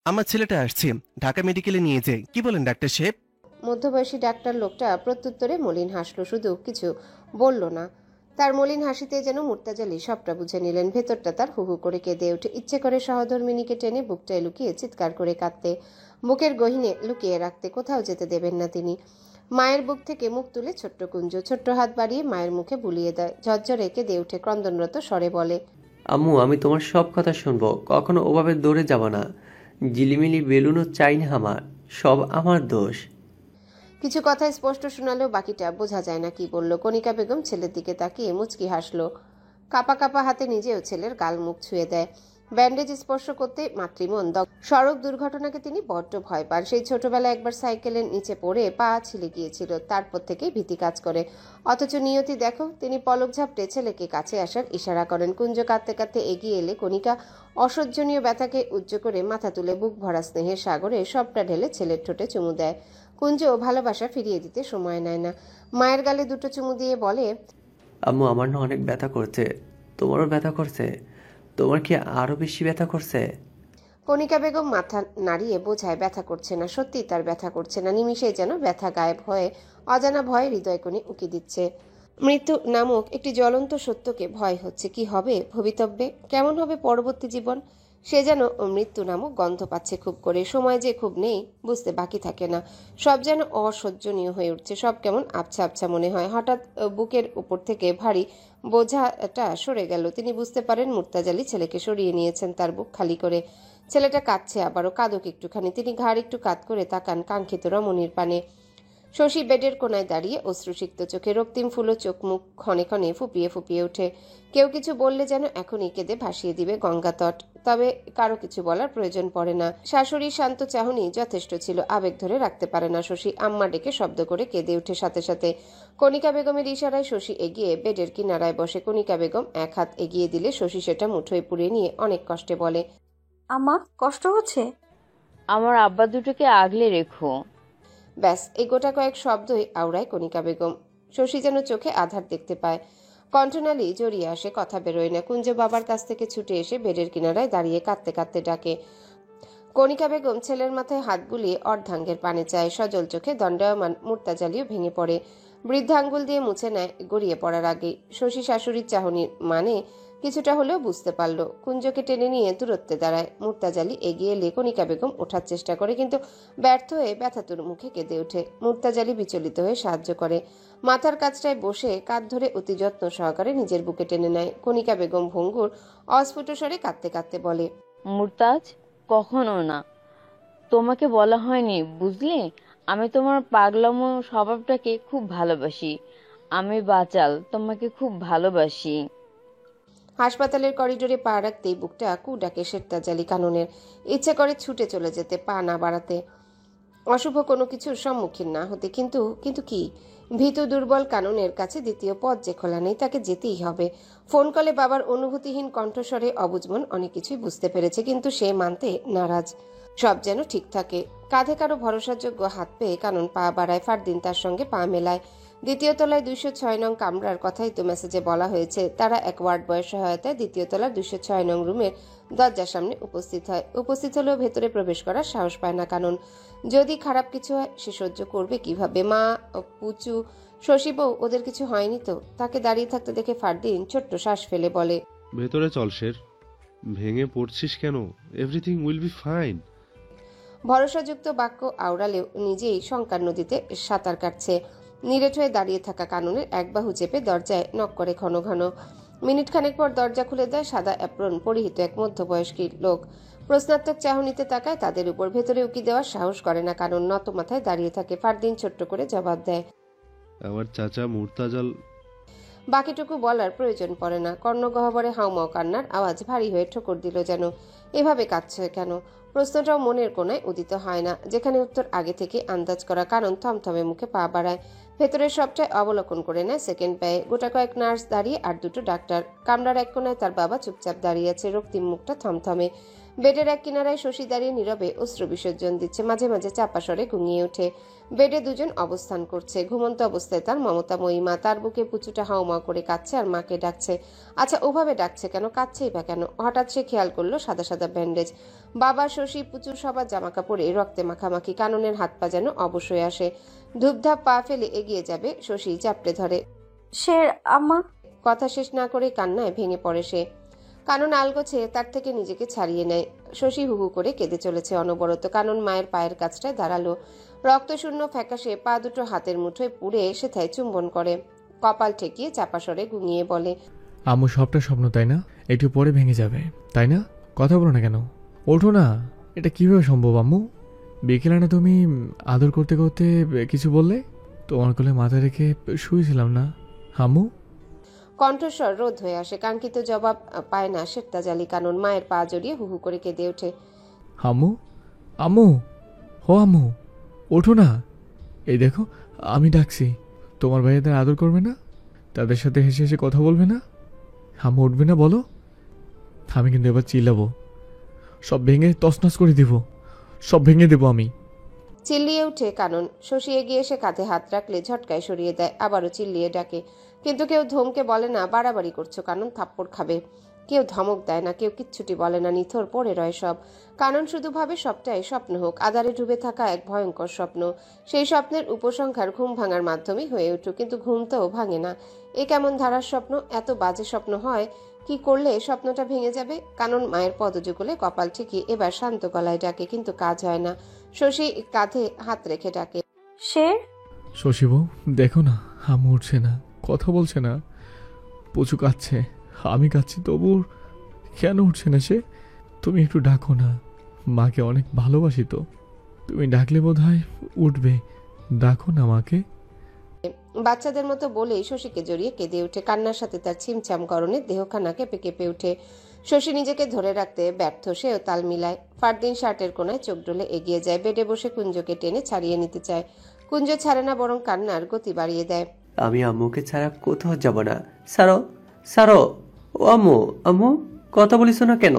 আমার ছেলেটা আসছে, ঢাকা মেডিকেলে নিয়ে যাই, কি বলেন ডাক্তার সাহেব? মধ্যবয়সী ডাক্তার লোকটা প্রত্যুত্তরে মলিন হাসল, শুধু কিছু বলল না। তার মলিন হাসিতে যেন মুর্তাজালি সবটা বুঝে নিলেন। ভেতরটা তার হু হু করে কেঁদে ওঠে। ইচ্ছে করে সহধর্মিনীকে টেনে বুকটায় লুকিয়ে চিৎকার করে কাঁদতে, বুকের গহীনে লুকিয়ে রাখতে। কোথাও যেতে দেবেন না তিনি। মায়ের বুক থেকে মুখ তুলে ছোট্ট কুঞ্জ ছোট্ট হাত বাড়িয়ে মায়ের মুখে বুলিয়ে দেয়। ঝরঝরে কেঁদে উঠে ক্রন্দনরত স্বরে বলে, আম্মু, আমি তোমার সব কথা শুনবো, কখনো ওভাবে দৌড়ে যাব না। ঝিলিমিলি বেলুনও চাই না আমার, সব আমার দোষ। কিছু কথা স্পষ্ট শোনালেও বাকিটা বোঝা যায় না কি বলল। কণিকা বেগম ছেলের দিকে তাকিয়ে মুচকি হাসলো। কাপা কাপা হাতে নিজেও ছেলের গাল মুখ ছুঁয়ে দেয়। ব্যান্ডেজ স্পর্শ করতে মাতৃমন সড়ক দুর্ঘটনাকে তিনি বড্ড ভয় পান। সেই ছোটবেলায় একবার সাইকেলের নিচে পড়ে পা ছিলে গিয়েছিল, তারপর থেকেই ভীতি কাজ করে। অথচ নিয়তি দেখো, তিনি পলক ঝাপটে ছেলেকে কাছে আসার ইশারা করেন। কুঞ্জ কাঁদতে কাঁদতে এগিয়ে এলে কণিকা অসহ্যনীয় ব্যথাকে উজ্জ্ব করে মাথা তুলে বুক ভরা স্নেহের সাগরে সবটা ঢেলে ছেলের ঠোঁটে চুমু দেয়। কুঞ্জ ভালোবাসা ফিরিয়ে দিতে সময় নেয় না। মায়ের গালে দুটো চুমু দিয়ে বলে, আম্মু, আমার না অনেক ব্যথা করছে। তোমারও ব্যথা করছে? তোমার কি আরো বেশি ব্যথা করছে? কণিকা বেগম মাথা নাড়িয়ে বোঝায় ব্যথা করছে না। সত্যি তার ব্যথা করছে না। নিমিষেই যেন ব্যথা গায়েব হয়ে অজানা ভয়ে হৃদয়কণি উকি দিচ্ছে। মৃত্যু নামক একটি জ্বলন্ত সত্যকে ভয় হচ্ছে। কি হবে ভবিতব্যে, কেমন হবে পরবর্তী জীবন? সে যেন মৃত্যু নামক গন্ধ পাচ্ছে খুব করে। সময় যে খুব নেই বুঝতে বাকি থাকে না। সব যেন অসহ্যনীয় হয়ে উঠছে। সব কেমন আবছা আবছা মনে হয়। হঠাৎ বুকের উপর থেকে ভারী বোঝাটা সরে গেল। তিনি বুঝতে পারেন মুর্তাজালি ছেলেকে সরিয়ে নিয়েছেন তার বুক খালি করে। ছেলেটা কাঁদছে, আবারও কাঁদুক একটুখানি। তিনি ঘাড় একটু কাত করে তাকান কাঙ্ক্ষিত রমণীর পানে। শশী বেডের কোনায় দাঁড়িয়ে অশ্রুসিক্ত চোখে, রক্তিম ফুলো চোখ মুখ ক্ষণে ক্ষণে ফুপিয়ে ফুপিয়ে ওঠে। কেউ কিছু বললে যেন এখনই কেঁদে ভাসিয়ে দিবে গঙ্গাতট। তবে কারো কিছু বলার প্রয়োজন পড়ে না। শাশুড়ির শান্ত চাহনি যথেষ্ট ছিল। আবেগ ধরে রাখতে পারে না শশী। আম্মা ডেকে শব্দ করে কেঁদে উঠে সাথে সাথে। কণিকা বেগমের ইশারায় শশী এগিয়ে বেডের কিনারায় বসে। কণিকা বেগম এক হাত এগিয়ে দিলে শশী সেটা মুঠোয় পুড়িয়ে নিয়ে অনেক কষ্টে বলে, আম্মা, কষ্ট হচ্ছে? আমার আব্বা দুটোকে আগলে রেখো। ব্যাস, এই গোটা কয়েক শব্দই আওড়ায় কণিকা বেগম। শশী যেন চোখে আধার দেখতে পায়। কণ্ঠনালী জড়িয়ে আসে, কথা বেরোয় না। কুঞ্জ বাবার কাছ থেকে ছুটে এসে বেডের কিনারায় দাঁড়িয়ে কাঁদতে কাঁদতে ডাকে। কণিকা বেগম ছেলের মাথায় হাত বুলিয়ে অর্ধাঙ্গের পানে চায়। সজল চোখে দণ্ডায়মান মুর্তাজালিও ভেঙে পড়ে। বৃদ্ধাঙ্গুল দিয়ে মুছে নেয় গড়িয়ে পড়ার আগেই। শশী শাশুড়ির চাহনির মানে কিছুটা হলেও বুঝতে পারল। কুঞ্জকে টেনে নিয়ে দূরত্বে দাঁড়ায়। মুর্তাজালি এগিয়ে এলে কণিকা বেগম ওঠার চেষ্টা করে, কিন্তু ব্যর্থ হয়ে ব্যথাতুর মুখে কেঁদে ওঠে। মুর্তাজালি বিচলিত হয়ে সাহায্য করে। মাথার কাছটায় বসে কাঁধ ধরে অতি যত্ন সহকারে নিজের বুকে টেনে নেয়। কণিকা বেগম ভঙ্গুর অস্ফুট স্বরে কাঁদতে কাঁদতে বলে, মুরতাজ, কখনো না। তোমাকে বলা হয়নি বুঝলে, আমি তোমার পাগলামো স্বভাবটাকে খুব ভালোবাসি। আমি বাচাল, তোমাকে খুব ভালোবাসি। হাসপাতালের করিডোরে পা রাখতেই বুকটা কু ডাকে শেরতাজালি কাননের। ইচ্ছে করে ছুটে চলে যেতে, পা না বাড়াতে, অশুভ কোনো কিছুর সম্মুখীন না হতে। কিন্তু কিন্তু কি? ভীতু দুর্বল কাননের কাছে দ্বিতীয় পথ যে খোলা নেই, তাকে যেতেই হবে। ফোন কলে বাবার অনুভূতিহীন কণ্ঠস্বরে অবুঝমন অনেক কিছুই বুঝতে পেরেছে, কিন্তু সে মানতে নারাজ। সব যেন ঠিক থাকে। কাঁধে কারো ভরসাযোগ্য হাত পেয়ে কানন পা বাড়ায়। ফারদিন তার সঙ্গে পা মেলায়। দ্বিতীয় তলায় 206 নং কামরার কথাই তো মেসেজে বলা হয়েছে। তারা এক ওয়ার্ড বয়ের সহায়তায় দ্বিতীয় তলার 206 নং রুমের দরজার সামনে উপস্থিত হয়। উপস্থিত হলেও ভেতরে প্রবেশ করার সাহস পায় না কানন। যদি খারাপ কিছু হয় সে সহ্য করবে কিভাবে? মা, পুচু, শশী বউ, ওদের কিছু হয়নি তো? তাকে দাঁড়িয়ে থাকতে দেখে ফারদিন ছোট্ট শ্বাস ফেলে বলে, ভেতরে চল শের, ভেঙে পড়ছিস কেন? Everything will be fine. ভরসাযুক্ত বাক্য আওড়ালেও নিজেই শঙ্কার নদীতে সাঁতার কাটছে। নিরেট হয়ে দাঁড়িয়ে থাকা কাননের এক বাহু চেপে দরজায় নক করে ঘন ঘন। মিনিট খানেক পর দরজা খুলে দেয় সাদা অ্যাপ্রন পরিহিত এক মধ্যবয়স্ক লোক। প্রশ্নাত্মক চাহনিতে তাকায় তাদের উপর। ভেতরে উকি দেওয়ার সাহস করে না কানন, নত মাথায় দাঁড়িয়ে থাকে। ফারদিন ছোট্ট করে জবাব দেয়, আমার চাচা মুর্তাজাল। বাকিটুকু বলার প্রয়োজন পড়ে না। কর্ণগহ্বরে হাউমাউ কান্নার আওয়াজ ভারী হয়ে ঠোকর দিল যেন। এভাবে কাঁদছে কেন? প্রশ্নটাও মনের কোনায় উদিত হয় না, যেখানে উত্তর আগে থেকে আন্দাজ করা। কারণ থমথমে মুখে পা বাড়ায়। ভেতরের সবটাই অবলোকন করে নেয় সেকেন্ড পায়ে। গোটা কয়েক নার্স দাঁড়িয়ে আর দুটো ডাক্তার। কামরার এক কোনায় তার বাবা চুপচাপ দাঁড়িয়ে আছে, রক্তিম মুখটা থমথমে। বেডের এক কিনারায় শশী দাঁড়িয়ে নীরবে অশ্রু বিসর্জন দিচ্ছে, মাঝে মাঝে চাপা স্বরে ঘুমিয়ে ওঠে। বেডে দুজন অবস্থান করছে। ঘুমন্ত অবস্থায় তার মমতাময়ী মা, তার বুকে পুচুটা হাউমাউ করে কাঁদছে আর মাকে ডাকছে। আচ্ছা, ওভাবে ডাকছে কেন, কাঁদছেই বা কেন? হঠাৎ সে খেয়াল করলো সাদা সাদা ব্যান্ডেজ। বাবা, শশী, পুচুর সবার জামা কাপড়ে রক্তে মাখামাখি, কাননের হাত পা যেন অবশ্যই আসে। ধূপধাপ পা ফেলে এগিয়ে যাবে, শশী চাপড়ে ধরে। শের আম্মা। কথা শেষ না করে কান্নায় ভেঙে পড়ে সে। কানন আলগোছে তার থেকে নিজেকে ছাড়িয়ে নেয়। শশী হুহু করে কেঁদে চলেছে অনবরত। কানন মায়ের পায়ের কাছটায় দাঁড়ালো। রক্তশূন্য ফ্যাকাশে পা দুটো হাতের মুঠোয় পুড়ে সেথায় চুম্বন করে। কপাল ঠেকিয়ে চাপা স্বরে গুঙিয়ে বলে, আম্মু সবটা স্বপ্ন তাই না? একটু পরে ভেঙে যাবে তাই না? কথা বলো না কেন? ওঠো না। এটা কিভাবে সম্ভব আম্মু? বিকেলে না তুমি আদর করতে করতে কিছু বললে? তোমার কোলে মাথা রেখে শুয়েছিলাম না আম্মু? কণ্ঠস্বর রোধ হয়ে আসে। কাঙ্ক্ষিত জবাব পায় না শেত্তাজালি কানন। মায়ের পা জড়িয়ে হুহু করে কেঁদে ওঠে। আম্মু, আম্মু, হো আম্মু, ওঠো না। এই দেখো আমি ডাকছি। তোমার ভাইয়াদের আদর করবে না? তাদের সাথে হেসে হেসে কথা বলবে না? আম্মু উঠবে না বলো? আমি কিন্তু এবার চিল্লাবো, সব ভেঙে তছনছ করে দিব, সব ভেঙে দেবো আমি। চিল্লিয়ে উঠে কানন। শশী এগিয়ে এসে কাঁধে হাত রাখলে ঝটকায় সরিয়ে দেয়। আবারও চিল্লিয়ে ডাকে, কিন্তু কেউ ধমকে বলে না বাড়াবাড়ি করছো কানন, থাপ্পড় খাবে। কেউ ধমক দেয় না, কেউ কিচ্ছুটি বলে না। নিথর পড়ে রয় সব। কানন শুধু ভাবে সবটাই স্বপ্ন হোক, আধারে ডুবে থাকা এক ভয়ঙ্কর স্বপ্ন। সেই স্বপ্নের উপসংহার ঘুম ভাঙার মাধ্যমে হয়ে উঠুক, কিন্তু ঘুম তো ভাঙে না। এ কেমন ধারার স্বপ্ন? এত বাজে স্বপ্ন হয়? কি করলে স্বপ্নটা ভেঙে যাবে? কানন মায়ের পদযুগলে কপাল ঠিকিয়ে এবার শান্ত গলায় ডাকে, কিন্তু কাজ হয় না। শশী কাঁধে হাত রেখে ডাকে, শের। শশী বউ, দেখো না আম্মু উঠছে না, কথা বলছে না, প্রচুর কাঁদছে, আমি কাঁদছি তবু কেন উঠছে না সে? তুমি একটু ডাকো না, মাকে অনেক ভালোবাসি তো, তুমি ডাকলে বোধহয় উঠবে, ডাকো না মাকে। বাচ্চাদের মতো বলেই শশীকে জড়িয়ে কেঁদে ওঠে। কান্নার সাথে তার ছিমছাম গরনে দেহখানা কেঁপে কেঁপে ওঠে। শশী নিজেকে ধরে রাখতে ব্যর্থ, সেও তাল মিলায়। ফারদিন শার্টের কোনায় চোখ ডলে এগিয়ে যায়। বেডে বসে কুঞ্জকে টেনে ছাড়িয়ে নিতে চায়। কুঞ্জ ছাড়ে না, বরং কান্নার গতি বাড়িয়ে দেয়। আমি আম্মুকে ছাড়া কোথাও যাব না। সারো, সারো। ও আম্মু, আম্মু, কথা বলিস না কেন?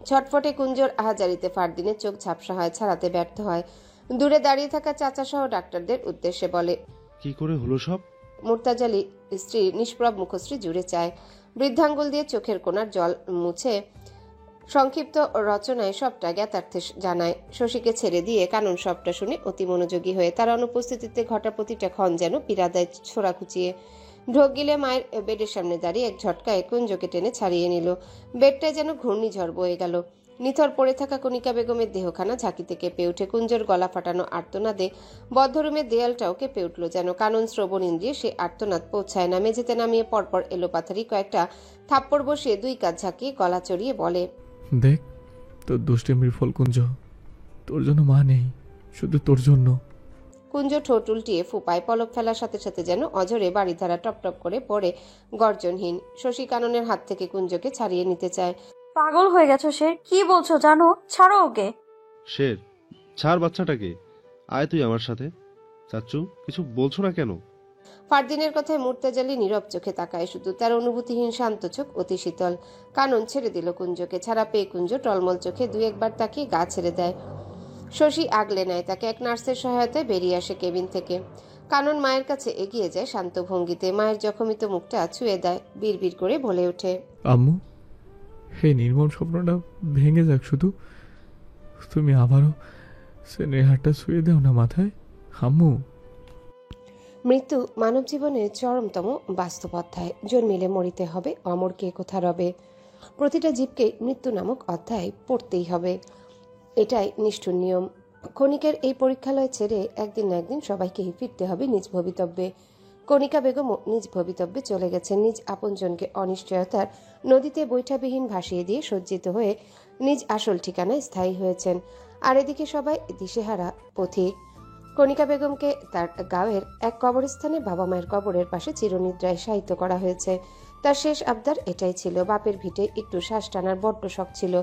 ছটফটে কুঞ্জর আহাজারিতে ফারদিনের চোখ ঝাপসা হয়, ছাড়াতে ব্যর্থ হয়। দূরে দাঁড়িয়ে থাকা চাচা সহ ডাক্তারদের উদ্দেশ্যে বলে, কি করে হলো সব? মুর্তাজালি স্ত্রীর নিষ্প্রভ মুখশ্রী জুড়ে চায়। বৃদ্ধাঙ্গুল দিয়ে চোখের কোণার জল মুছে সংক্ষিপ্ত রচনায় সবটা জ্ঞাতার্থে জানায়। শশীকে ছেড়ে দিয়ে কানন সবটা শুনে অতি মনোযোগী হয়ে। তার অনুপস্থিতিতে ঘটা প্রতিটা ক্ষণ যেন পীড়া দেয় ছোড়া খুচিয়ে। ঢোক গিলে মায়ের বেডের সামনে দাঁড়িয়ে এক ঝটকায় কুঞ্জকে টেনে ছাড়িয়ে নিল। বেডটায় যেন ঘূর্ণিঝড় বয়ে গেল। নিথর পড়ে থাকা কণিকা বেগমের দেহখানা ঝাঁকিতে কেঁপে ওঠে। কুঞ্জর গলা ফাটানো আর্তনাদে বদ্ধরুমের দেয়ালটাও কেঁপে উঠল যেন। কানন শ্রবণ ইন্দ্রিয়ে সে আর্তনাদ পৌঁছায় না। মেঝেতে নামিয়ে পরপর এলোপাথারি কয়েকটা থাপ্পড় বসিয়ে দুই কাঁধ ঝাঁকিয়ে গলা চড়িয়ে বলে, দেখ তোর দুষ্টেমির ফল কুঞ্জ, তোর জন্য মা নেই, শুধু তোর জন্য। কুঞ্জ ঠোঁট উল্টিয়ে ফুপায়। পলক ফেলার সাথে সাথে যেন অঝরে বাড়িধারা টপটপ করে পড়ে গর্জনহীন। শশী কাননের হাত থেকে কুঞ্জকে ছাড়িয়ে নিতে চায়। পাগল হয়ে গেছো শের, কি বলছো জানো? ছাড়ো ওকে। শের, ছাড় বাচ্চাটাকে, আয় তুই আমার সাথে। চাচ্চু, কিছু বলছো না কেন? ফারদিনের কথায় মুর্তাজালি নীরব চোখে তাকায় শুধু। তার অনুভূতিহীন শান্ত চোখ অতি শীতল। কানন ছেড়ে দিল কুঞ্জকে। ছাড়া পেয়ে কুঞ্জ টলমল চোখে দুই একবার তাকিয়ে গা ছেড়ে দেয়। শশী আগলে নেয় তাকে। এক নার্সের সহায়তায় বেরিয়ে আসে কেবিন থেকে। কানন মায়ের কাছে এগিয়ে যায় শান্ত ভঙ্গিতে। মায়ের জখমিত মুখটা ছুঁয়ে দেয়। বিড়বিড় করে বলে ওঠে, আম্মু, এই নির্মম স্বপ্নটা ভেঙে যাক শুধু, তুমি আবারও সেনের হাতটা ছুঁয়ে দাও না মাথায় আম্মু। মৃত্যু মানব জীবনের চরমতম বাস্তব অধ্যায়। জন্মিলে মরিতে হবে, অমর কে কোথা রবে। প্রতিটা জীবকে মৃত্যু নামক অধ্যায় পড়তেই হবে, এটাই নিষ্ঠুর নিয়ম। ক্ষণিকের এই পরীক্ষালয় ছেড়ে একদিন না একদিন সবাইকেই ফিরতে হবে নিজ ভবিতব্যে। কণিকা বেগমও নিজ ভবিতব্যে চলে গেছেন। নিজ আপনজনকে অনিশ্চয়তার নদীতে বৈঠাবিহীন ভাসিয়ে দিয়ে সজ্জিত হয়ে নিজ আসল ঠিকানায় স্থায়ী হয়েছেন। আর এদিকে সবাই দিশেহারা পথিক। কণিকা বেগমকে তার গাঁয়ের এক কবরস্থানে বাবা মায়ের কবরের পাশে চিরনিদ্রায় শায়িত করা হয়েছে। তার শেষ আবদার এটাই ছিল। বাপের ভিটে একটু শ্বাস টানার বড্ড শখ ছিল।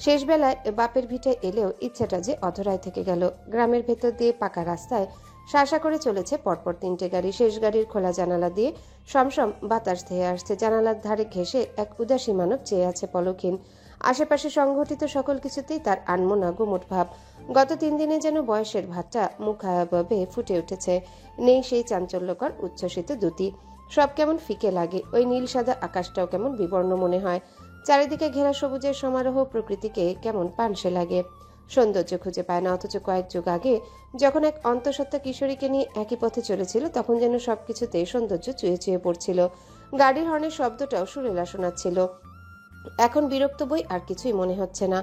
শেষ বেলায় বাপের ভিটে এলেও ইচ্ছেটা যে অধরায় থেকে গেল। গ্রামের ভেতর দিয়ে পাকা রাস্তায় শাসা করে চলেছে পরপর তিনটে গাড়ি। শেষ গাড়ির খোলা জানালা দিয়ে সমসম বাতাস ধেয়ে আসছে। জানালার ধারে ঘেঁষে এক উদাসী মানব চেয়ে আছে পলকহীন। আশেপাশে সংঘটিত সকল কিছুতেই তার আনমনা গুমট ভাব। গত 3 দিনে যেন বয়সের ভাতটা মুখাভাবে ফুটে উঠেছে। নেই সেই চাঞ্চল্যকর উচ্ছ্বসিত দ্যুতি। সব কেমন ফিকে লাগে। ওই নীল সাদা আকাশটাও কেমন বিবর্ণ মনে হয়। চারিদিকে ঘেরা সবুজের সমারোহ প্রকৃতিকে কেমন পানসে লাগে। সৌন্দর্য খুঁজে পায় না, অথচ কয়েক যুগ আগে যখন এক অন্তঃসত্ত্বা কিশোরীকে নিয়ে একই পথে চলেছিল তখন যেন সবকিছুতে সৌন্দর্য চুয়ে চুয়ে পড়ছিল। গাড়ির হর্নের শব্দটাও সুরেলা শোনাচ্ছিল। এখন বিরক্ত বই আর কিছুই মনে হচ্ছে না।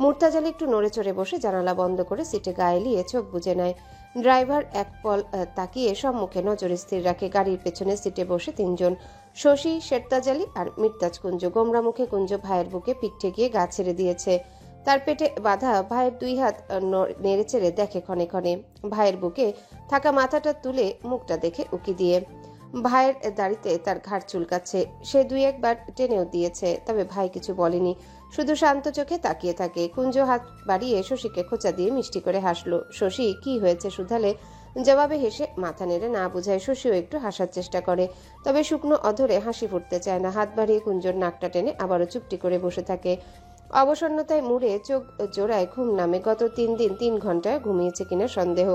মুর্তাজাল একটু নড়ে চড়ে বসে জানালা বন্ধ করে সিটে গায়ে লিয়ে চোখ বুজে নেয়। ড্রাইভার এক পল তাকিয়ে সম্মুখে নজর স্থির রাখে। গাড়ির পেছনে সিটে বসে 3 জন, শশী, শেরতাজ আলী আর মির্তাজ কুঞ্জ। গোমরা মুখে কুঞ্জ ভাইয়ের বুকে পিঠ ঠেকিয়ে গা ছেড়ে দিয়েছে। তার পেটে বাঁধা ভাইয়ের 2 হাত নেড়ে চেড়ে দেখে ক্ষণে ক্ষণে। ভাইয়ের বুকে থাকা মাথাটা তুলে মুখটা দেখে উকি দিয়ে। ভাইয়ের দাড়িতে তার ঘাড় চুলকাচ্ছে। সে 2-1 বার টেনেও দিয়েছে, তবে ভাই কিছু বলেনি, শুধু শান্ত চোখে তাকিয়ে থাকে। কুঞ্জ হাত বাড়িয়ে শশীকে খোঁচা দিয়ে মিষ্টি করে হাসলো। শশী কি হয়েছে শুধালে জবাবে হেসে মাথা নেড়ে না বুঝায়। শশীও একটু হাসার চেষ্টা করে, তবে শুকনো অধরে হাসি ফুটতে চায় না। হাত বাড়িয়ে কুঞ্জর নাকটা টেনে আবারও চুপটি করে বসে থাকে। অবসন্নতায় মুড়ে চোখ জোড়ায় ঘুম নামে। গত 3 দিন 3 ঘন্টায় ঘুমিয়েছে কিনা সন্দেহ।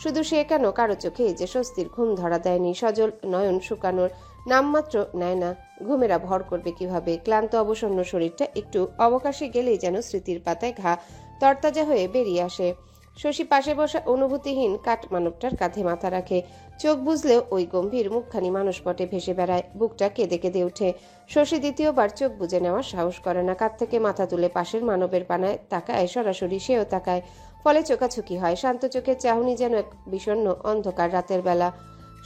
শুধু সে কেন, কারো চোখে যে স্বস্তির ঘুম ধরা দেয়নি। সজল নয়ন শুকানোর নামমাত্র নেয় না। ঘুমেরা ভর করবে কিভাবে? ক্লান্ত অবসন্ন শরীরটা একটু অবকাশে গেলেই যেন স্মৃতির পাতায় ঘা তরতাজা হয়ে বেরিয়ে আসে। শশী পাশে বসা অনুভূতিহীন কাঠ মানবটার কাঁধে মাথা রাখে। চোখ বুঝলেও ওই গম্ভীর মুখখানি মানুষপটে ভেসে বেড়ায়। বুকটা কেঁদে কেঁদে ওঠে। শশী দ্বিতীয়বার চোখ বুজে নেওয়ার সাহস করে না। কাঁধ থেকে মাথা তুলে পাশের মানবের পানায় তাকায়। সরাসরি সেও তাকায়, ফলে চোখাচোখি হয়। শান্ত চোখের চাহনি যেন এক বিষণ্ণ অন্ধকার রাতের বেলা।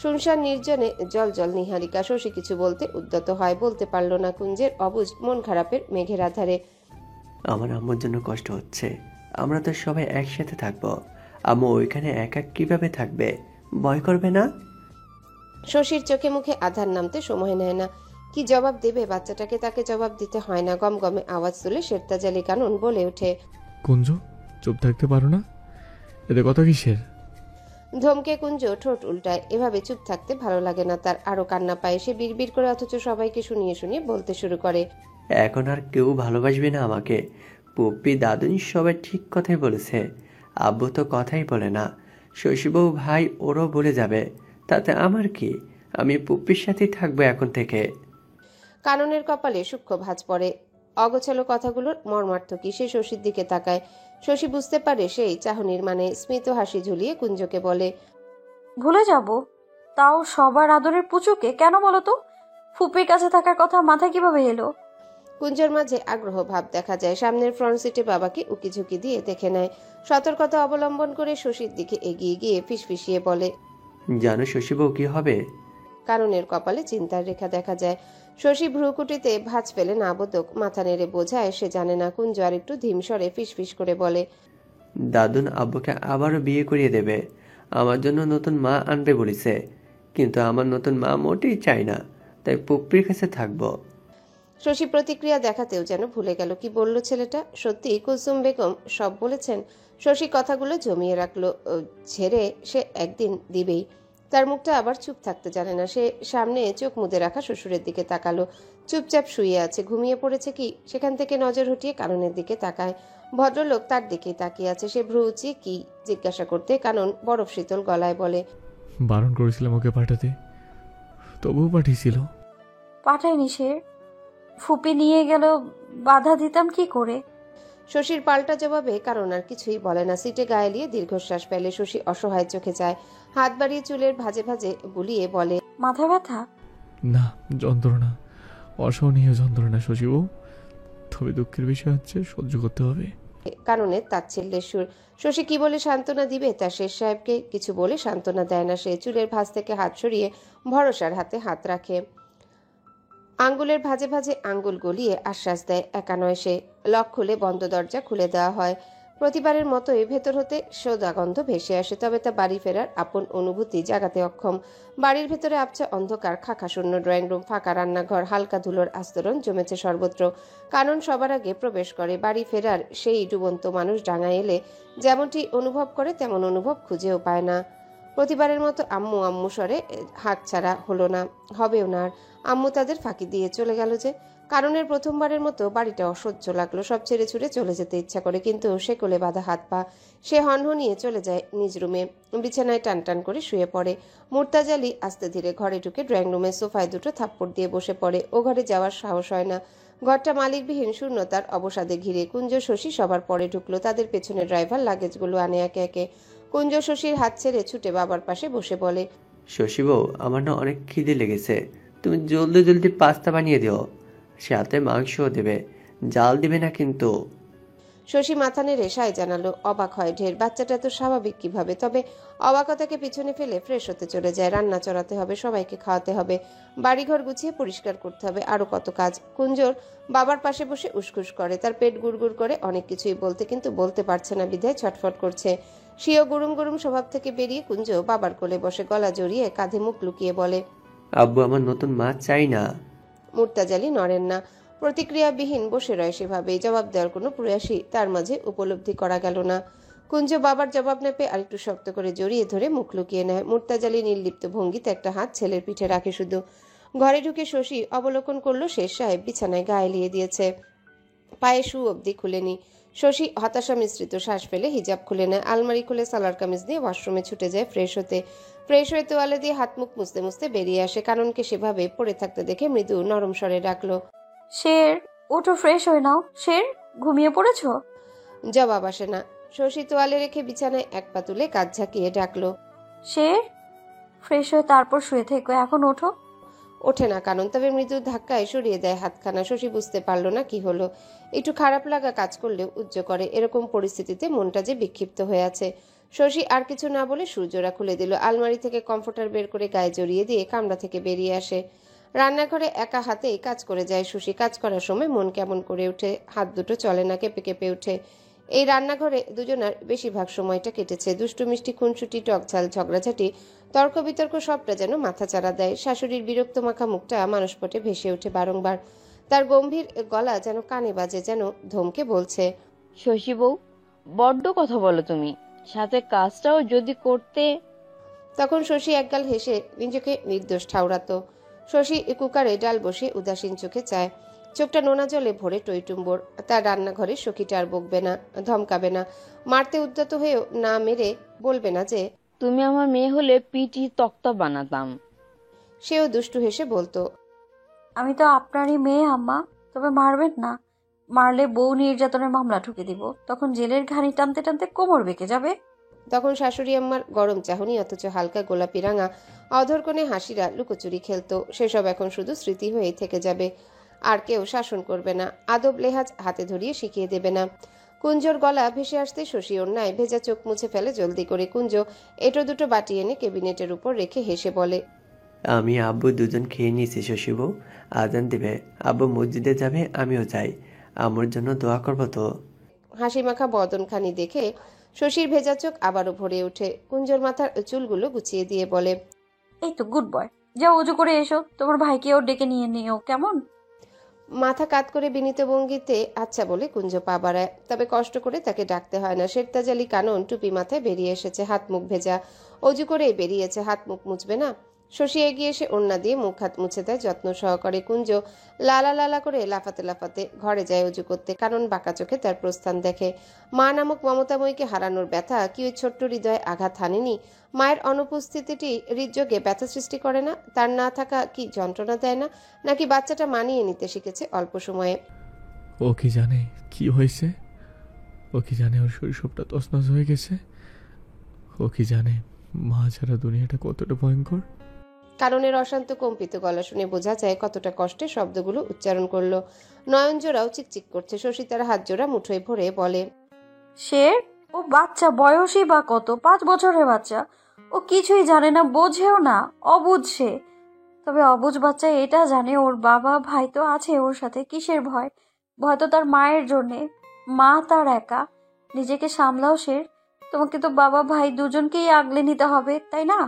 শুনশান নির্জনে জল জল নিহারিকা। শশী কিছু বলতে উদ্যত হয়, বলতে পারল না। কুঞ্জের অবুঝ মন খারাপের মেঘের আধারে আমার আম্মুর জন্য কষ্ট হচ্ছে। আমরা তো সবাই একসাথে থাকবো। আম্মু ওইখানে একা কিভাবে থাকবে? ভয় করবে না? শশীর চোখে মুখে আধার নামতে সময় নেয় না। কি জবাব দেবে বাচ্চাটাকে? তাকে জবাব দিতে হয় না। গমগমে আওয়াজ তুলে শেরতাজ-আলী কানন বলে ওঠে, কুঞ্জ, চুপ থাকতে পারো না? এতে কথা কিসের? ধমকে কুঞ্জ ঠোঁট উল্টায়। এভাবে চুপ থাকতে ভালো লাগে না তার। আরো কান্না পায় সে বিড়বিড় করে, অথচ সবাইকে শুনিয়ে শুনিয়ে বলতে শুরু করে, এখন আর কেউ ভালোবাসবে না আমাকে। পুপ্পি, দাদুনি সবাই ঠিক কথাই বলেছে। আব্বু তো কথাই বলে না। শশীবউ ভাই ওরও বলে যাবে, তাতে আমার কি? আমি পুপ্পির সাথেই থাকবো এখন থেকে। কাননের কপালে সূক্ষ্ম ভাঁজ পড়ে। অগোছালো কথাগুলোর মর্মার্থ কি? সে শশীর দিকে তাকায়। শশী বুঝতে পারে সেই চাহনির মানে। স্মিত হাসি ঝুলিয়ে কুঞ্জকে বলে, ভুলে যাব? তাও সবার আদরের পুচুকে? কেন বলো তো? ফুপির কাছে থাকার কথা মাথায় কিভাবে এলো? কুঞ্জর মাঝে আগ্রহ ভাব দেখা যায়। সামনের ফ্রন্ট সিটে বাবাকে উকি ঝুঁকি দিয়ে দেখে নেয়। সতর্কতা অবলম্বন করে শশীর দিকে এগিয়ে গিয়ে ফিসফিসিয়ে বলে, জানো শশীবউ কি হবে? কাননের কপালে চিন্তার রেখা দেখা যায়। শশী ভ্রুকুটিতে ভাঁজ ফেলে না বোধক মাথা নেড়ে বোঝায় সে জানে না। কুঞ্জ আর একটু ধীমস্বরে ফিসফিস করে বলে, দাদুন আব্বুকে আবারও বিয়ে করিয়ে দেবে। আমার জন্য নতুন মা আনবে বলেছে, কিন্তু আমার নতুন মা মোটেই চাই না, তাই পুপ্পির কাছে থাকবো। শশী প্রতিক্রিয়া দেখাতেও যেন ভুলে গেল কি বলল ছেলেটা। সত্যি কুলসুম বেগম সব বলেছেন? শশী কথাগুলো জমিয়ে রাখলো। ছেড়ে সে একদিন দিবেই। তার মুখটা আবার চুপ থাকতে জানে না। সে সামনে চোখ মুদে রাখা শ্বশুরের দিকে তাকালো। চুপচাপ শুয়ে আছে, ঘুমিয়ে পড়েছে কি? সেখান থেকে নজর হটিয়ে কাননের দিকে তাকায়। ভদ্রলোক তার দিকেই তাকিয়ে আছে। সে ভ্রু উঁচিয়ে কি জিজ্ঞাসা করতে কানন বরফ শীতল গলায় বলে, বারণ করেছিলাম ওকে পাঠাতে, তবুও পাঠিয়েছিল। পাঠায়নি সে। ফুপি নিয়ে গেল, বাধা দিতাম কি করে? শশীর পাল্টা জবাবে কারণ আর কিছুই বলে না। সিটে গায়ে লিয়ে দীর্ঘশ্বাস ফেলে। শশী অসহায় চোখে চায়। হাত বাড়িয়ে চুলের ভাঁজে ভাঁজে বুলিয়ে বলে, মাথা ব্যথা? না, যন্ত্রণা, অসহনীয় যন্ত্রণা শশীবউ। তবে দুঃখের বিষয় হচ্ছে সহ্য করতে হবে। কাননের তাচ্ছিল্যের সুর। শশী কি বলে সান্ত্বনা দিবে তার শেষ সাহেবকে? কিছু বলে সান্ত্বনা দেয় না সে। চুলের ভাঁজ থেকে হাত সরিয়ে ভরসার হাতে হাত রাখে। আঙ্গুলের ভাঁজে ভাঁজে আঙ্গুল গলিয়ে আশ্বাস দেয়। একা নয় সে। লক খুলে বন্ধ দরজা খুলে দেওয়া হয়। প্রতিবারের মতোই ভেতর হতে সোদা গন্ধ ভেসে আসে, তবে তা বাড়ি ফেরার আপন অনুভূতি জাগাতে অক্ষম। বাড়ির ভেতরে আবছা অন্ধকার, খাকা শূন্য ড্রয়িং রুম, ফাঁকা রান্নাঘর, হালকা ধুলোর আস্তরণ জমেছে সর্বত্র। কানন সবার আগে প্রবেশ করে। বাড়ি ফেরার সেই ডুবন্ত মানুষ ডাঙায় এলে যেমনটি অনুভব করে তেমন অনুভব খুঁজেও পায় না। প্রতিবারের মতো আম্মু আম্মু স্বরে হাত ছাড়া হলো না, হবেও না। আর আম্মু তাদের ফাঁকি দিয়ে চলে গেল যে। কারণের প্রথমবারের মতো বাড়িটা অসহ্য লাগলো, সব ছেড়ে ছুড়ে চলে যেতে ইচ্ছা করে, কিন্তু সে কোলে বাঁধা হাত পা। সে হনহনিয়ে চলে যায় নিজ রুমে, বিছানায় টান টান করে শুয়ে পড়ে। মুর্তাজালি আস্তে ধীরে ঘরে ঢুকে ড্রয়িং রুমের সোফায় দুটো থাপ্পড় দিয়ে বসে পড়ে। ও ঘরে যাওয়ার সাহস হয় না। ঘরটা মালিকবিহীন শূন্যতার অবসাদে ঘিরে। কুঞ্জ শশী সবার পরে ঢুকলো। তাদের পেছনে ড্রাইভার লাগেজগুলো আনে একে একে। কুঞ্জ শশীর হাত ছেড়ে ছুটে বাবার পাশে বসে বলে, শশী বউ, আমার না অনেক খিদে লেগেছে, তুমি জলদি জলদি পাস্তা বানিয়ে দিও, সাথে মাংসও দেবে, জাল দিবে না কিন্তু। শশী মাথা নেড়ে সায় জানালো। অবাক হয় ঢের, বাচ্চাটা তো স্বাভাবিক কিভাবে। তবে অবাকতাকে পিছনে ফেলে ফ্রেশ হতে চলে যায়। রান্না চড়াতে হবে, সবাইকে খাওয়াতে হবে, বাড়িঘর গুছিয়ে পরিষ্কার করতে হবে, আরো কত কাজ। কুঞ্জর বাবার পাশে বসে উসকুস করে, তার পেট গুড়গুড় করে অনেক কিছুই বলতে, কিন্তু বলতে পারছে না বিধায় ছটফট করছে। সেও গুরুম গুরুম স্বভাব থেকে বেরিয়ে কুঞ্জ বাবার কোলে বসে গলা জড়িয়ে কাঁধে মুখ লুকিয়ে বলে, আব্বু, আমার নতুন মা চাই না। মুর্তাজালি নড়েন না, প্রতিক্রিয়াবিহীন বসে রয় সেভাবেই। জবাব দেওয়ার কোনো প্রয়াসই তার মাঝে উপলব্ধি করা গেল না। কুঞ্জ বাবার জবাব না পেয়ে আরেকটু শক্ত করে জড়িয়ে ধরে মুখ লুকিয়ে নেয়। মুর্তাজালি নির্লিপ্ত ভঙ্গিতে একটা হাত ছেলের পিঠে রাখে শুধু। ঘরে ঢুকে শশী অবলোকন করলো শেষ সাহেব বিছানায় গা এলিয়ে দিয়েছে, পায়ে শু অবধি খুলেনি। শশী হতাশা মিশ্রিত শ্বাস ফেলে হিজাব খুলে নেয়, আলমারি খুলে সালোয়ার কামিজ দিয়ে ওয়াশরুমে ছুটে যায় ফ্রেশ হতে। ফ্রেশ হয়ে তোয়ালে দিয়ে হাত মুখ মুছতে মুছতে বেরিয়ে আসে। কাননকে সেভাবে পড়ে থাকতে দেখে মৃদু নরম স্বরে ডাকলো, শের, ওঠো, ফ্রেশ হয়ে নাও। শের, ঘুমিয়ে পড়েছো? জবাব আসে না। শশী তোয়ালে রেখে বিছানায় এক পা তুলে কাঁধ ঝাঁকিয়ে ডাকলো, শের, ফ্রেশ হয়ে তারপর শুয়ে থেকো, এখন ওঠো। ওঠে না কানন, তবে মৃদু ধাক্কায় সরিয়ে দেয় হাতখানা। শশী বুঝতে পারলো না কি হলো। একটু খারাপ লাগা কাজ করলেও উজ্জ করে। এরকম পরিস্থিতিতে মনটা যে বিক্ষিপ্ত হয়ে আছে। শশী আর কিছু না বলে সূর্যরা খুলে দিল। আলমারি থেকে কমফোর্টার বের করে গায়ে জড়িয়ে দিয়ে কামরা থেকে বেরিয়ে আসে। রান্নাঘরে একা হাতেই কাজ করে যায় শশী। কাজ করার সময় মন কেমন করে ওঠে, হাত দুটো চলে না, কেঁপে কেঁপে ওঠে। এই রান্নাঘরে দুজনার বেশিরভাগ সময়টা কেটেছে। দুষ্টু মিষ্টি, খুনসুটি, টকঝাল, ঝগড়াঝাটি, তর্ক বিতর্ক সবটা যেন মাথাচাড়া দেয়। শাশুড়ির বিরক্ত মাখা মুখটা মানসপটে ভেসে ওঠে বারংবার। তার গম্ভীর গলা যেন কানে বাজে, যেন ধমকে বলছে, শশী বউ, বড্ড কথা বলো তুমি, সাথে কাজটাও যদি করতে। তখন শশী একগাল হেসে নিজেকে নির্দোষ ঠাউরাতো। শশী কুকারে ডাল বসে উদাসীন চোখে চায়, চোখটা নোনা জলে ভরে টইটুম্বর। তার রান্নাঘরে সখীটা আর বকবে না, ধমকাবে না, মারতে উদ্যত হয়েও না মেরে বলবে না যে, তুমি আমার মেয়ে হলে পিটি তক্তা বানাতাম। সেও দুষ্টু হেসে বলতো, আমি তো আপনারই মেয়ে আম্মা, তবে মারবেন না। মারলে বউ নির্যাতনের মামলা ঠুকে দিব, তখন জেলের ঘানি টানতে টানতে কোমর বেঁকে যাবে। তখন শাশুড়ি আম্মার গরম চাহনি, অথচ হালকা গোলাপি রাঙা অধরকনে হাসিরা লুকোচুরি খেলতো। সেসব এখন শুধু স্মৃতি হয়েই থেকে যাবে। আর কেউ শাসন করবে না, আদব লেহাজ হাতে ধরিয়ে শিখিয়ে দেবে না। কুঞ্জর গলা ভেসে আসতে শশী অন্যায় ভেজা চোখ মুছে ফেলে জলদি করে। কুঞ্জ এটো দুটো বাটি এনে কেবিনেটের উপর রেখে হেসে বলে, আমি আব্বু দুজন খেয়ে নিয়েছি শশী বউ, আজান দিবে, আব্বু মসজিদে যাবে, আমিও যাই, আমার জন্য দোয়া করবো তো। হাসি মাখা বদনখানি দেখে শশীর ভেজা চোখ আবারও ভরে ওঠে। কুঞ্জর মাথার চুলগুলো গুছিয়ে দিয়ে বলে, এই তো গুড বয়, যাও অজু করে এসো, তোমার ভাইকেও ডেকে নিয়ে নিও কেমন। মাথা কাত করে বিনীত ভঙ্গিতে আচ্ছা বলে কুঞ্জ পা বাড়ায়। তবে কষ্ট করে তাকে ডাকতে হয় না। শেরতাজালি কানন টুপি মাথায় বেরিয়ে এসেছে, হাত মুখ ভেজা, অজু করেই বেরিয়েছে, হাত মুখ মুছবে না। শশী এগিয়ে এসে ওড়না দিয়ে মুখ হাত মুছে দেয় যত্ন সহকারে। কুঞ্জ লালা লালা করে লাফাতে লাফাতে ঘরে যায় অজু করতে। কানন বাঁকা চোখে তার প্রস্থান দেখে। মা নামক মমতাময়ীকে হারানোর ব্যথা কি ওই ছোট্ট হৃদয়ে আঘাত হানেনি? মায়ের অনুপস্থিতিটি হৃদযোগে ব্যথা সৃষ্টি করে না? তার না থাকা কি যন্ত্রণা দেয় না? নাকি বাচ্চাটা মানিয়ে নিতে শিখেছে অল্প সময়ে? ও কি জানে কি হয়েছে? ও কি জানে ওর শৈশবটা তছনছ হয়ে গেছে? ও কি জানে মা ছাড়া দুনিয়াটা কতটা ভয়ঙ্কর? কারণের অশান্ত কম্পিত গলা শুনে বোঝা যায় কতটা কষ্টে শব্দগুলো উচ্চারণ করলো। নয়ন জোড়াও চিকচিক করছে। শশী তার হাত জোড়া মুঠোয় ভরে বলে, শের, ও বাচ্চা, বয়সই বা কত, 5 বছরের বাচ্চা। ও কিছুই জানে না, বোঝেও না, অবুঝ সে। তবে অবুঝ বাচ্চা এটা জানে ওর বাবা ভাই তো আছে ওর সাথে, কিসের ভয়? ভয় তো তার মায়ের জন্যে। মা তার একা, নিজেকে সামলাও শের, তোমাকে তো বাবা ভাই দুজনকেই আগলে নিতে হবে, তাই না?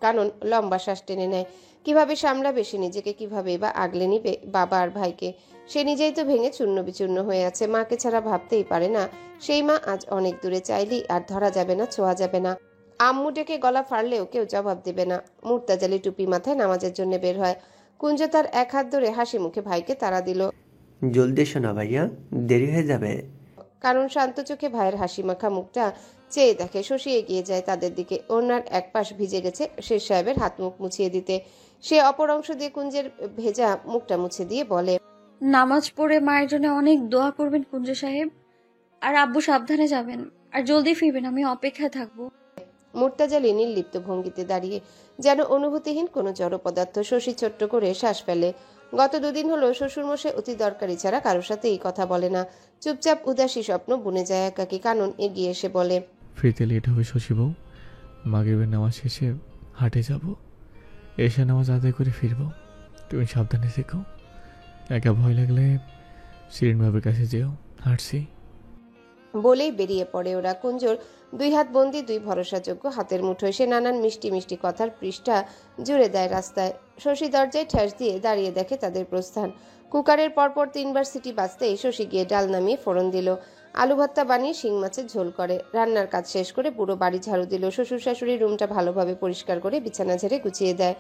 কানন লম্বা শ্বাস টেনে নেয়। কিভাবে সামলাবে সে নিজেকে, কিভাবে বা আগলে নিবে বাবা আর ভাইকে? সে নিজেই তো ভেঙে চূর্ণ বিচূর্ণ হয়ে আছে, মাকে ছাড়া ভাবতেই পারে না। সেই মা আজ অনেক দূরে, চাইলেই আর ধরা যাবে না, ছোঁয়া যাবে না। আম্মু ডেকে গলা ফাড়লেও কেউ জবাব দেবে না। মুর্তাজালি টুপি মাথায় নামাজের জন্য বের হয়। কুঞ্জ তার এক হাত ধরে হাসি মুখে ভাইকে তাড়া দিল। জলদি এসো না ভাইয়া, দেরি হয়ে যাবে। কারণ শান্ত চোখে ভাইয়ের হাসি মাখা মুখটা চেয়ে দেখে। শশী এগিয়ে যায় তাদের দিকে। ওনার এক পাশ ভিজে গেছে শেষ সাহেবের হাত মুখ মুছিয়ে দিতে। সে অপর অংশ দিয়ে কুঞ্জের ভেজা মুখটা মুছে দিয়ে বলে, নামাজ পড়ে মায়ের জন্য অনেক দোয়া করবেন কুঞ্জ সাহেব। আর আব্বু সাবধানে যাবেন আর জলদি ফিরবেন, আমি অপেক্ষায় থাকবো। মুর্তাজালি নির্লিপ্ত ভঙ্গিতে দাঁড়িয়ে, যেন অনুভূতিহীন কোনো জড় পদার্থ। শশী ছোট্ট করে শ্বাস ফেলে। গত দুদিন হলো শ্বশুরমশাই অতি দরকারি ছাড়া কারোর সাথে এই কথা বলে না। চুপচাপ উদাসী স্বপ্ন বুনে যায় একাকী। কানন এগিয়ে এসে বলে, ফিরতে লেট হবে শশী বউ, মাগরিবের নামাজ শেষে হাটে যাব, এসে নামাজ আদায় করে ফিরবো। তুমি সাবধানে থেকো, একা ভয় লাগলে শিরিন বাবের কাছে যেও, হাঁটছি। বলেই বেরিয়ে পড়ে ওরা। কুঞ্জর দুই হাত বন্দি, দুই ভরসাযোগ্য হাতের মুঠোয়। সে নানান মিষ্টি মিষ্টি কথার পৃষ্ঠা জুড়ে দেয় রাস্তায়। শশী দরজায় ঠেস দিয়ে দাঁড়িয়ে দেখে তাদের প্রস্থান। কুকারের পরপর 3বার সিটি বাজতেই শশী গিয়ে ডাল নামিয়ে ফোড়ন দিল। আলু ভর্তা বানিয়ে শিং মাছের ঝোল করে। রান্নার কাজ শেষ করে পুরো বাড়ি ঝাড়ু দিল। শ্বশুর শাশুড়ির রুমটা ভালোভাবে পরিষ্কার করে বিছানা ঝেড়ে গুছিয়ে দেয়।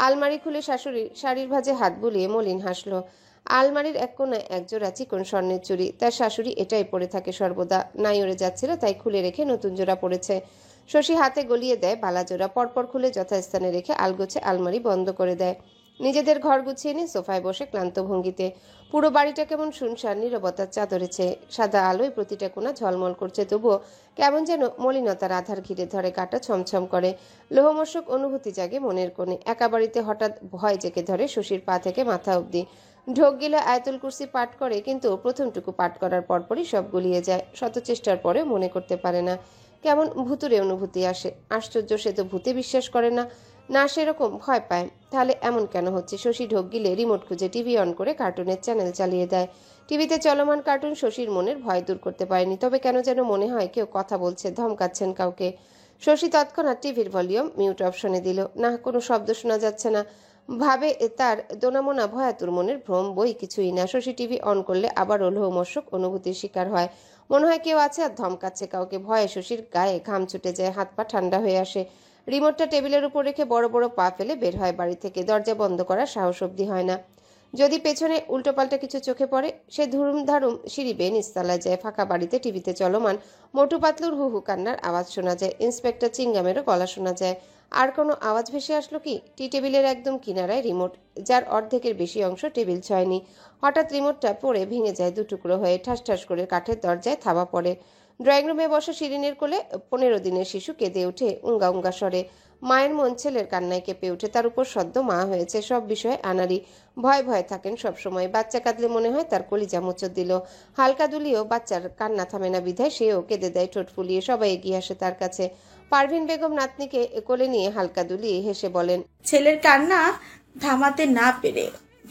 আলমারি খুলে শাশুড়ির শাড়ির ভাঁজে হাত বুলিয়ে মলিন হাসলো। আলমারির এক কোণায় একজোড়া চিকন স্বর্ণের চুড়ি। তার শাশুড়ি এটাই পরে থাকে সর্বদা। নাই ওরে যাচ্ছিল তাই খুলে রেখে নতুন জোড়া পড়েছে। শশী হাতে গলিয়ে দেয় বালা জোড়া, পরপর খুলে যথাস্থানে রেখে আলগোছে আলমারি বন্ধ করে দেয়। নিজেদের ঘর গুছিয়ে নিয়ে সোফায় বসে ক্লান্ত ভঙ্গিতে। পুরো বাড়িটা কেমন শুনশান, নীরবতার চাদরেছে। সাদা আলোয় প্রতিটা কোণা ঝলমল করছে, তবুও কেমন যেন মলিনতার আধার ঘিরে ধরে। গাটা ছমছম করে, লোহমর্ষক অনুভূতি জাগে মনের কোণে। একা বাড়িতে হঠাৎ ভয় জেগে ধরে শশীর পা থেকে মাথা অবধি। ঢোক গিলে আয়াতুল কুরসি পাঠ করে, কিন্তু প্রথমটুকু পাঠ করার পরপরই সব গুলিয়ে যায়। শত চেষ্টার পরেও মনে করতে পারে না। কেমন ভুতুরে অনুভূতি আসে। আশ্চর্য, সে তো ভূতে বিশ্বাস করে না, না সেরকম ভয় পায়। তাহলে এমন কেন হচ্ছে? শশী ঢোক গিলে রিমোট খুঁজে টিভি অন করে কার্টুনের চ্যানেল চালিয়ে দেয়। টিভিতে চলমান কার্টুন শশীর মনের ভয় দূর করতে পারেনি, তবে কেন যেন মনে হয় কেউ কথা বলছে, ধমকাচ্ছেন কাউকে। শশী তৎক্ষণাৎ টিভির ভলিউম মিউট অপশনে দিল। না, কোনো শব্দ শোনা যাচ্ছে না। ভাবে তার দোনামোনা ভয়াতুর মনের ভ্রম, বই কিছুই না। শশী টিভি অন করলে আবারও লোহমর্ষক অনুভূতির শিকার হয়। মনে হয় কেউ আছে আর ধমকাচ্ছে কাউকে। ভয়ে শশীর গায়ে ঘাম ছুটে যায়, হাত পা ঠান্ডা হয়ে আসে। রিমোটটা টেবিলের উপর রেখে বড় বড় পা ফেলে বের হয় বাড়ি থেকে। দরজা বন্ধ করার সাহস অবধি হয় না। যদি পেছনে উল্টোপাল্টা কিছু চোখে পড়ে, সে ধুরুম ধারুম সিঁড়ি বেয়ে নিচতলায় যায়। ফাঁকা বাড়িতে টিভিতে চলমান মোটু পাতলুর হু হু কান্নার আওয়াজ শোনা যায়। ইন্সপেক্টর চিঙ্গামেরও গলা শোনা যায়। আর কোনো আওয়াজ ভেসে আসলো কি? টি টেবিলের একদম কিনারায় রিমোট, যার অর্ধেকের বেশি অংশ টেবিল ছয়নি। হঠাৎ রিমোটটা পড়ে ভেঙে যায় দুটুকরো হয়ে। ঠাস ঠাস করে কাঠের দরজায় থাবা পড়ে। ড্রয়িং রুমে বসা শিরিনের কোলে 15 দিনের শিশু কেঁদে ওঠে উঙ্গা উঙ্গা স্বরে। মায়ের মন ছেলের কান্নায় কেঁপে ওঠে। তার উপর সদ্য মা হয়েছে, সব বিষয়ে আনাড়ি। ভয় ভয় থাকেন সবসময়। বাচ্চা কাঁদলে মনে হয় তার কলিজা মোচড় দিল। হালকা দুলিয়েও বাচ্চার কান্না থামে না বিধায় সেও কেঁদে দেয় ঠোঁট ফুলিয়ে। সবাই এগিয়ে আসে তার কাছে। পারভিন বেগম নাতনিকে কোলে নিয়ে হালকা দুলিয়ে হেসে বলেন, ছেলের কান্না থামাতে না পেরে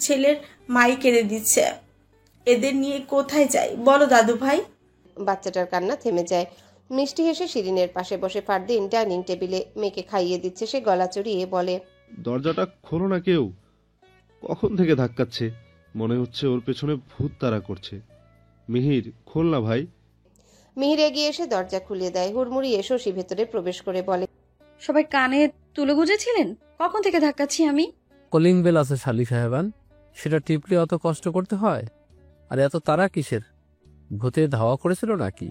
ছেলের মাই কেঁদে দিচ্ছে। এদের নিয়ে কোথায় যাই বলো দাদু ভাই? বাচ্চাটার কান্না থেমে যায়। মিষ্টি হেসে শিরিনের পাশে বসে ফারদিন ডাইনিং টেবিলে মেয়েকে খাইয়ে দিচ্ছে। সে গলা চড়িয়ে বলে, দরজাটা খোলো না কেউ, কখন থেকে ধাক্কাচ্ছে, মনে হচ্ছে ওর পেছনে ভূত তাড়া করছে। মিহির, খোল না ভাই। মিহির এগিয়ে এসে দরজা খুলিয়ে দেয়। হুড়মুড়িয়ে শশী ভেতরে প্রবেশ করে বলে, সবাই কানে তুলে গুজেছিলেন? কখন থেকে ধাক্কাচ্ছি আমি? কলিং বেল আছে শালি সাহেবান, সেটা টিপলে অত কষ্ট করতে হয়? আর এত তারা কিসের? ভূতে ধাওয়া করেছিল নাকি?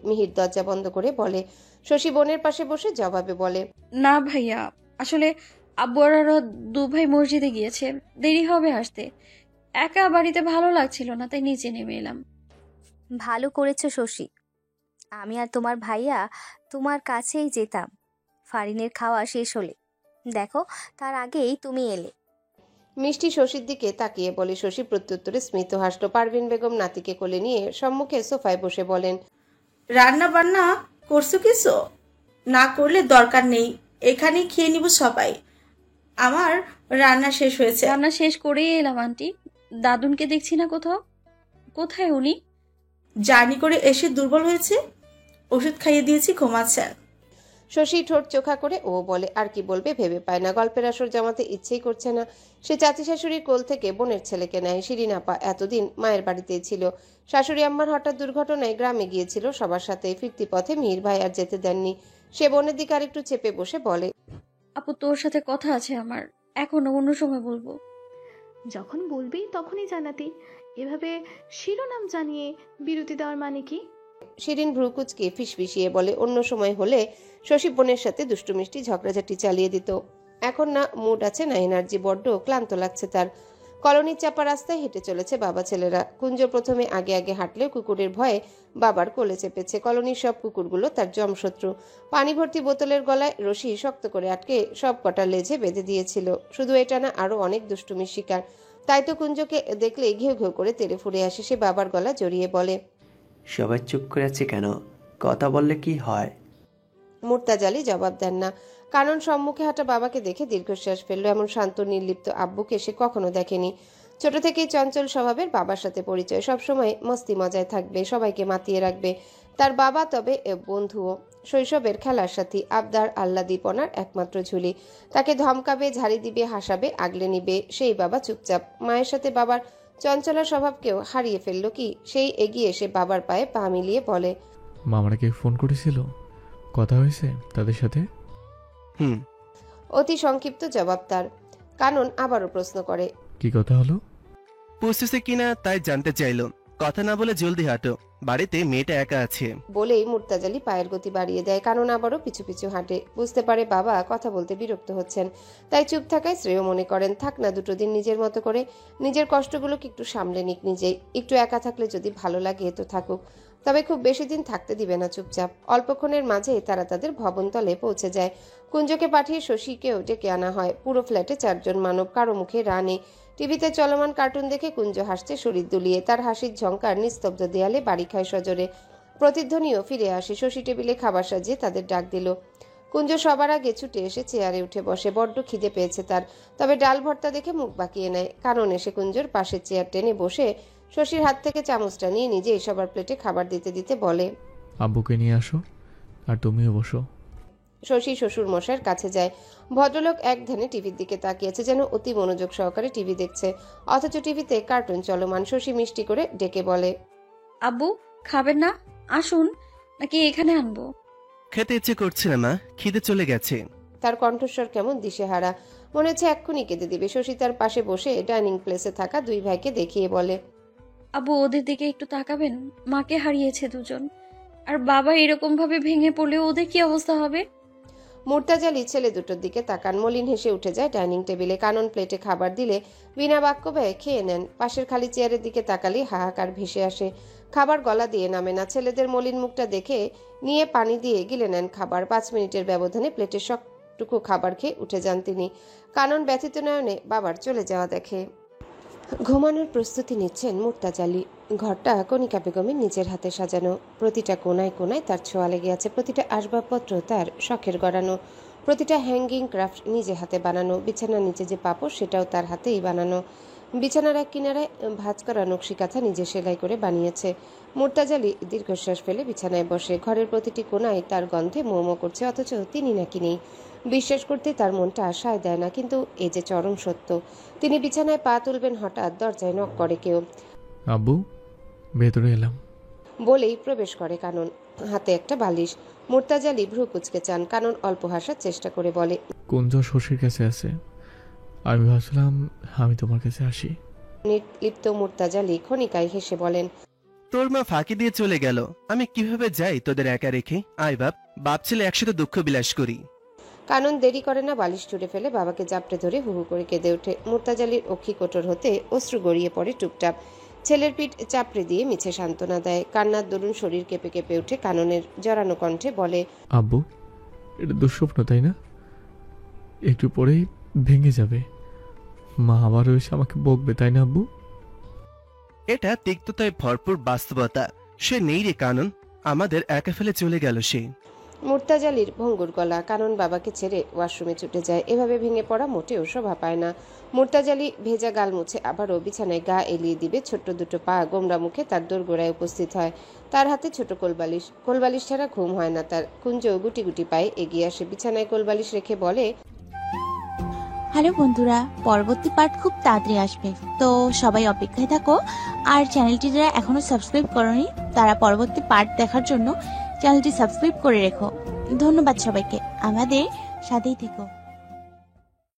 মিহির দরজা বন্ধ করে বলে। শশী বোনের পাশে বসে জবাবে বলে, না ভাইয়া, আসলে আব্বু আর ওরা দুভাই মসজিদে গিয়েছে, দেরি হবে আসতে। একা বাড়িতে ভালো লাগছিল না, তাই নিচে নেমে এলাম। ভালো করেছো শশী। আমি আর তোমার ভাইয়া তোমার কাছেই যেতাম ফারিনের খাওয়া শেষ হলে। দেখো, তার আগেই তুমি এলে। মিষ্টি শশীর দিকে তাকিয়ে বলে। শশী প্রত্যুত্তরে স্মিত হাসল। পারভিন বেগম নাতিকে কোলে নিয়ে সম্মুখে সোফায় বসে বলেন, রান্না বান্না করছো কিছু? না করলে দরকার নেই, এখানেই খেয়ে নিব সবাই। আমার রান্না শেষ হয়েছে। রান্না শেষ করেই এলাম আন্টি। দাদুনকে দেখছি না কোথাও। কোথায় উনি? জার্নি করে এসে দুর্বল হয়েছে, ওষুধ খাইয়ে দিয়েছি, ঘুমাচ্ছেন। শশী ঠোঁট চোখা করে ও বলে। আর কি বলবে ভেবে পায় না। গল্পের আসর জমাতে ইচ্ছেই করছে না। সে চাচি শাশুড়ির কোল থেকে বোনের ছেলেকে নেয়। শিরিন আপা এতদিন মায়ের বাড়িতেই ছিল। শাশুড়ি আম্মার হঠাৎ দুর্ঘটনায় গ্রামে গিয়েছিল সবার সাথে। ফিরতি পথে মিহির ভাই আর যেতে দেননি। সে বোনের দিকে আরেকটু চেপে বসে বলে, আপু, তোর সাথে কথা আছে আমার, এখনো অন্য সময় বলবো। যখন বলবি তখনই জানাতি। এভাবে শিরোনাম জানিয়ে বিরতি দেওয়ার মানে কি? শিরিন ভ্রুকুচকে ফিসফিসিয়ে বলে, অন্য সময় হলে শশী বোনের সাথে দুষ্টু মিষ্টি ঝগড়াঝাটি চালিয়ে দিত। এখন না মুড আছে না এনার্জি, বড্ড ক্লান্ত লাগছে তার। কলোনির চাপা রাস্তায় হেঁটে চলেছে বাবা ছেলেরা। কুঞ্জ প্রথমে আগে আগে হাঁটলেও কুকুরের ভয়ে বাবার কোলে চেপেছে। কলোনির সব কুকুরগুলো তার জমশত্রু। পানি ভর্তি বোতলের গলায় রশি শক্ত করে আটকে সব কটা লেজে বেঁধে দিয়েছিল। শুধু এটা না, আরো অনেক দুষ্টুমির শিকার। তাই তো কুঞ্জকে দেখলে ঘেউ ঘেউ করে তেড়ে ফুড়ে আসে। সে বাবার গলা জড়িয়ে বলে, সবাই চুপ করে আছে কেন? কথা বললে কি হয়? মুর্তাজালি জবাব দেন না। কানন সম্মুখে হাঁটা বাবাকে দেখে দীর্ঘশ্বাস ফেললো। এমন শান্ত নির্লিপ্ত আব্বুকে সে কখনো দেখেনি। ছোট থেকেই চঞ্চল স্বভাবের বাবার সাথে পরিচয়। সবসময় মস্তি মজায় থাকবে, সবাইকে মাতিয়ে রাখবে। তার বাবা তবে বন্ধুও, শৈশবের খেলার সাথী, আবদার আহ্লাদীপনার একমাত্র ঝুলি। তাকে ধমকাবে, ঝাড়ি দিবে, হাসাবে, আগলে নিবে সেই বাবা চুপচাপ। মায়ের সাথে বাবার চঞ্চলা স্বভাবকেও হারিয়ে ফেললো কি? সেই এগিয়ে এসে বাবার পায়ে পা মিলিয়ে বলে, মামারা কি ফোন করেছিল? কথা হয়েছে তাদের সাথে? অতি সংক্ষিপ্ত জবাব তার। কানন আবারও প্রশ্ন করে, কি কথা হলো? পৌঁছেছে কিনা তাই জানতে চাইলো। কথা না বলে জলদি হাঁটো, বাড়িতে মেয়েটা একা আছে। বলেই মুর্তাজালি পায়ের গতি বাড়িয়ে দেয়। কানন আবারও পিছু পিছু হাঁটে। বুঝতে পারে বাবা কথা বলতে বিরক্ত হচ্ছেন, তাই চুপ থাকায় শ্রেয় মনে করেন। থাক না দুটো দিন নিজের মতো করে, নিজের কষ্টগুলোকে একটু সামলে নিক নিজেই। একটু একা থাকলে যদি ভালো লাগে তো থাকুক, তবে খুব বেশি দিন থাকতে দিবে না চুপচাপ। অল্পক্ষণের মাঝে তারা তাদের ভবনতলে পৌঁছে যায়। কুঞ্জকে পাঠিয়ে শশীকেও ডেকে আনা হয়। পুরো ফ্ল্যাটে 4 জন মানব, কারো মুখে রানে। টিভিতে চলমান কার্টুন দেখে কুঞ্জ হাসছে শরীর দুলিয়ে। তার হাসির ঝংকার নিস্তব্ধ দেয়ালে বাড়ি খায় সজোরে। প্রতিধ্বনিও ফিরে আসে। শশী টেবিলে খাবার সাজিয়ে তাদের ডাক দিল। কুঞ্জ সবার আগে ছুটে এসে চেয়ারে উঠে বসে। বড্ড খিদে পেয়েছে তার, তবে ডাল ভর্তা দেখে মুখ বাঁকিয়ে নেয়। কারণ এসে কুঞ্জর পাশে চেয়ার টেনে বসে শশীর হাত থেকে চামচটা নিয়ে নিজেই সবার প্লেটে খাবার দিতে দিতে বলে, আব্বুকে নিয়ে আসো আর তুমিও বসো। শশী শ্বশুর মশাইয়ের কাছে যায়। ভদ্রলোক এক ধ্যানে টিভির দিকে তাকিয়েছে, যেন অতি মনোযোগ সহকারে টিভি দেখছে, অথচ টিভিতে কার্টুন চলমান। শশী মিষ্টি করে ডেকে বলে, আব্বু খাবেন না? আসুন, নাকি এখানে আনবো? খেতে ইচ্ছে করছে না মা, খিদে চলে গেছে। তার কণ্ঠস্বর কেমন দিশেহারা, মনে হচ্ছে এক্ষুনি কেঁদে দিবে। শশী তার পাশে বসে ডাইনিং প্লেসে থাকা 2 ভাইকে দেখিয়ে বলে, আব্বু ওদের দিকে একটু তাকাবেন, মাকে হারিয়েছে দুজন, আর বাবা এরকম ভাবে ভেঙে পড়লে ওদের কি অবস্থা হবে? মুর্তাজালি ছেলে দুটোর দিকে তাকান। মলিন হেসে উঠে যায় ডাইনিং টেবিলে। কানন প্লেটে খাবার দিলে বিনা বাক্য ব্যয়ে খেয়ে নেন। পাশের খালি চেয়ারের দিকে তাকালেই হাহাকার ভেসে আসে। খাবার গলা দিয়ে নামে না। ছেলেদের মলিন মুখটা দেখে নিয়ে পানি দিয়ে গিলে নেন খাবার। 5 মিনিটের ব্যবধানে প্লেটের সবটুকু খাবার খেয়ে উঠে যান তিনি। কানন ব্যথিত নয়নে বাবার চলে যাওয়া দেখে। ঘুমানোর প্রস্তুতি নিচ্ছেন মুর্তাজালি। ঘরটা কণিকা বেগমের নিজের হাতে সাজানো। প্রতিটা কোনায় কোনায় তার ছোঁয়া লেগে আছে। প্রতিটা আসবাবপত্র তার শখের গড়ানো। প্রতিটা হ্যাঙ্গিং ক্রাফট নিজে হাতে বানানো। বিছানার নিচে যে পাপড় সেটাও তার হাতেই বানানো। বিছানার এক কিনারায় ভাঁজ করা নকশি কাঁথা নিজে সেলাই করে বানিয়েছে। মুর্তাজালি দীর্ঘশ্বাস ফেলে বিছানায় বসে। ঘরের প্রতিটি কোনায় তার গন্ধে মোমো করছে, অথচ তিনি নাকি নেই। বিশ্বাস করতে তার মনটা আশায় দেয় না, কিন্তু এ যে চরম সত্য। তিনি বিছানায় পা তুলবেন, হঠাৎ দরজায় নক করে কেউ। আব্বু ভেতরে এলাম বলেই প্রবেশ করে কানন, হাতে একটা বালিশ। মুর্তাজালি ভ্রু কুচকে চান। কানন অল্প হাসার চেষ্টা করে বলে, কুঞ্জ শশীর কাছে আছে, আমি ভাবছিলাম আমি তোমার কাছে আসি। নির্লিপ্ত মুর্তাজালি ক্ষণিকায় হেসে বলেন, তোর মা ফাঁকি দিয়ে চলে গেল, আমি কিভাবে যাই তোদের একা রেখে? আয় বাপ ছেলে একসাথে দুঃখ বিলাস করি। কানন দেরি করে না, বালিশ ছুঁড়ে ফেলে বাবাকে জাপটে ধরে হু হু করে কেঁদে ওঠে। মুর্তাজালির অক্ষি কোটর হতে অশ্রু গড়িয়ে পড়ে টুপটাপ। ছেলের পিঠ চাপড়ে দিয়ে মিছে সান্ত্বনা দেয়। কান্নার দরুন শরীর কেঁপে কেঁপে উঠে। কাননের জড়ানো কণ্ঠে বলে, আব্বু এটা দুঃস্বপ্ন তাই না? একটু পরেই ভেঙে যাবে, মা আবারও এসে আমাকে বকবে তাই না আব্বু? এটা তিক্ততায় ভরপুর বাস্তবতা। সে নেই রে কানন, আমাদের একা ফেলে চলে গেল সে। মুর্তাজালির ভঙ্গুর গলা। কানন বাবাকে ছেড়ে ওয়াশরুমে ছুটে যায়। এভাবে ভেঙে পড়া মোটেও শোভা পায় না। মুর্তাজালি ভেজা গাল মুছে আবারও বিছানায় গা এলিয়ে দিবে। ছোট্ট দুটো পা গোমরা মুখে তার দোরগোড়ায় উপস্থিত হয়। তার হাতে ছোট কোলবালিশ ছাড়া ঘুম হয় না তার। কুঞ্জ গুটি গুটি পায়ে এগিয়ে আসে, বিছানায় কোলবালিশ রেখে বলে, হ্যালো বন্ধুরা, পরবর্তী পার্ট খুব তাড়াতাড়ি আসবে, তো সবাই অপেক্ষায় থাকো। আর চ্যানেলটি যারা এখনো সাবস্ক্রাইব করোনি তারা পরবর্তী পার্ট দেখার জন্য চ্যানেলটি সাবস্ক্রাইব করে রেখো। ধন্যবাদ সবাইকে, আমাদের সাথেই থেকো।